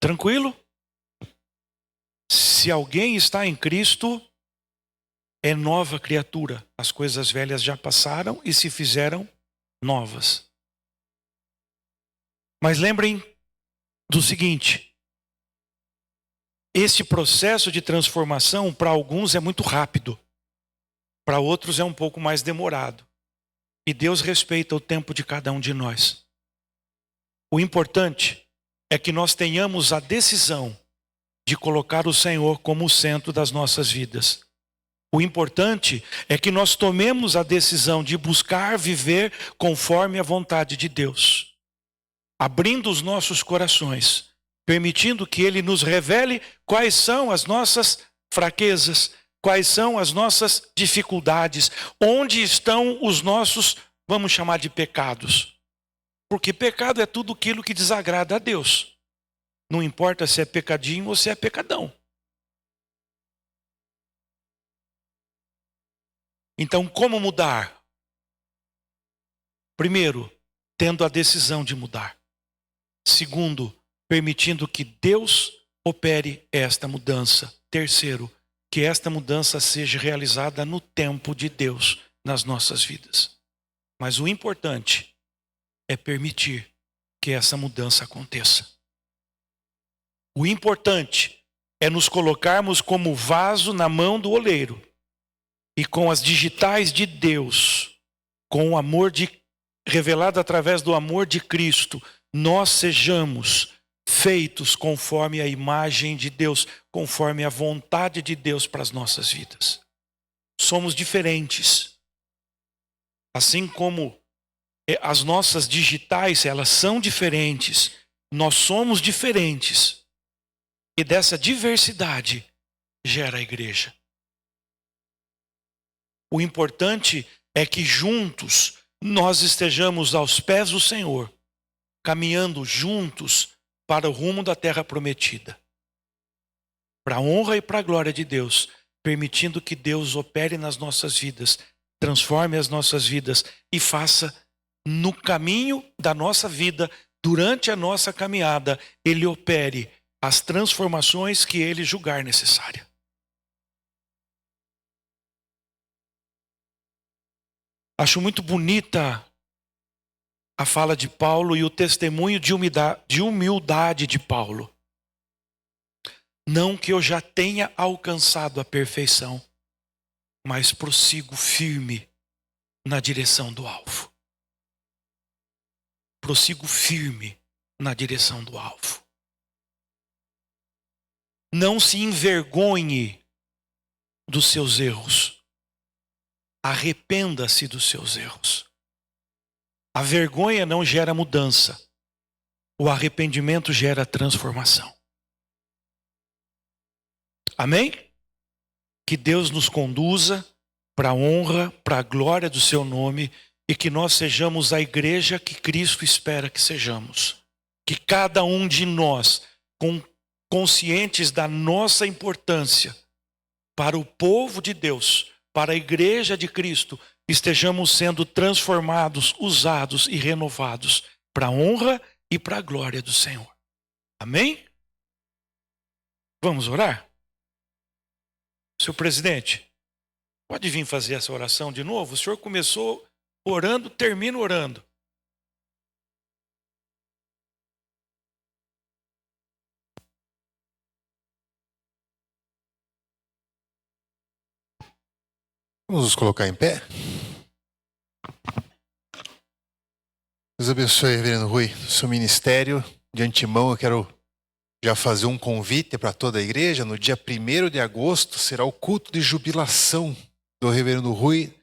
S2: Tranquilo? Se alguém está em Cristo, é nova criatura. As coisas velhas já passaram e se fizeram novas. Mas lembrem do seguinte: esse processo de transformação para alguns é muito rápido, para outros é um pouco mais demorado. E Deus respeita o tempo de cada um de nós. O importante é que nós tenhamos a decisão de colocar o Senhor como o centro das nossas vidas. O importante é que nós tomemos a decisão de buscar viver conforme a vontade de Deus, abrindo os nossos corações, permitindo que Ele nos revele quais são as nossas fraquezas, quais são as nossas dificuldades, onde estão os nossos, vamos chamar de pecados. Porque pecado é tudo aquilo que desagrada a Deus. Não importa se é pecadinho ou se é pecadão. Então, como mudar? Primeiro, tendo a decisão de mudar. Segundo, permitindo que Deus opere esta mudança. Terceiro, que esta mudança seja realizada no tempo de Deus nas nossas vidas. Mas o importante é permitir que essa mudança aconteça. O importante é nos colocarmos como vaso na mão do oleiro e com as digitais de Deus, com o amor revelado através do amor de Cristo, nós sejamos feitos conforme a imagem de Deus, conforme a vontade de Deus para as nossas vidas. Somos diferentes. Assim como as nossas digitais, elas são diferentes, nós somos diferentes. E dessa diversidade gera a igreja. O importante é que juntos nós estejamos aos pés do Senhor, caminhando juntos para o rumo da terra prometida. Para a honra e para a glória de Deus, permitindo que Deus opere nas nossas vidas, transforme as nossas vidas e faça no caminho da nossa vida, durante a nossa caminhada, Ele opere as transformações que Ele julgar necessária. Acho muito bonita a fala de Paulo e o testemunho de humildade de Paulo. Não que eu já tenha alcançado a perfeição, mas prossigo firme na direção do alvo. Prossigo firme na direção do alvo. Não se envergonhe dos seus erros. Arrependa-se dos seus erros. A vergonha não gera mudança. O arrependimento gera transformação. Amém? Que Deus nos conduza para a honra, para a glória do seu nome e que nós sejamos a igreja que Cristo espera que sejamos. Que cada um de nós, conscientes da nossa importância para o povo de Deus, para a igreja de Cristo, estejamos sendo transformados, usados e renovados para a honra e para a glória do Senhor. Amém? Vamos orar? Senhor presidente, pode vir fazer essa oração de novo? O senhor começou orando, termina orando.
S1: Vamos nos colocar em pé? Deus abençoe, reverendo Rui, seu ministério. De antemão eu quero já fazer um convite para toda a igreja. No dia 1º de agosto será o culto de jubilação do reverendo Rui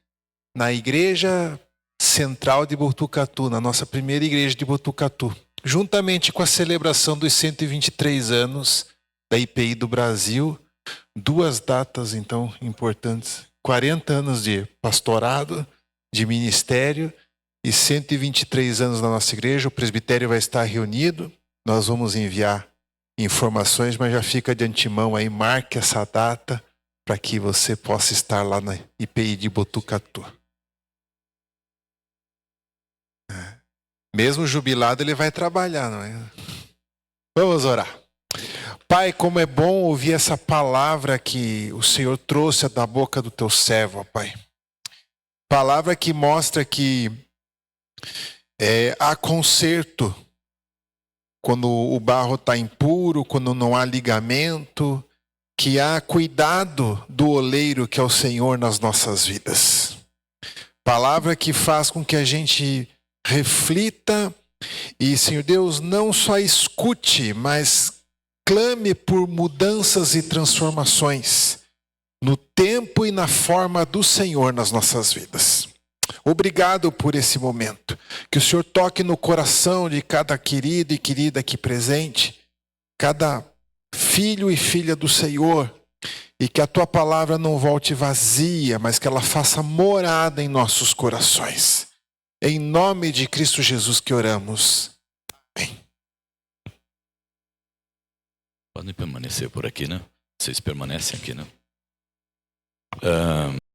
S1: na igreja central de Botucatu, na nossa primeira igreja de Botucatu. Juntamente com a celebração dos 123 anos da IPI do Brasil, 2 datas então importantes. 40 anos de pastorado, de ministério e 123 anos na nossa igreja. O presbitério vai estar reunido. Nós vamos enviar informações, mas já fica de antemão aí, marque essa data para que você possa estar lá na IPI de Botucatu. Mesmo jubilado, ele vai trabalhar, não é? Vamos orar. Pai, como é bom ouvir essa palavra que o Senhor trouxe da boca do teu servo, ó Pai. Palavra que mostra que há conserto quando o barro está impuro, quando não há ligamento, que há cuidado do oleiro que é o Senhor nas nossas vidas. Palavra que faz com que a gente reflita e, Senhor Deus, não só escute, mas clame por mudanças e transformações no tempo e na forma do Senhor nas nossas vidas. Obrigado por esse momento. Que o Senhor toque no coração de cada querido e querida aqui presente, cada filho e filha do Senhor, e que a tua palavra não volte vazia, mas que ela faça morada em nossos corações. Em nome de Cristo Jesus que oramos. Amém.
S3: Podem permanecer por aqui, né? Vocês permanecem aqui, né?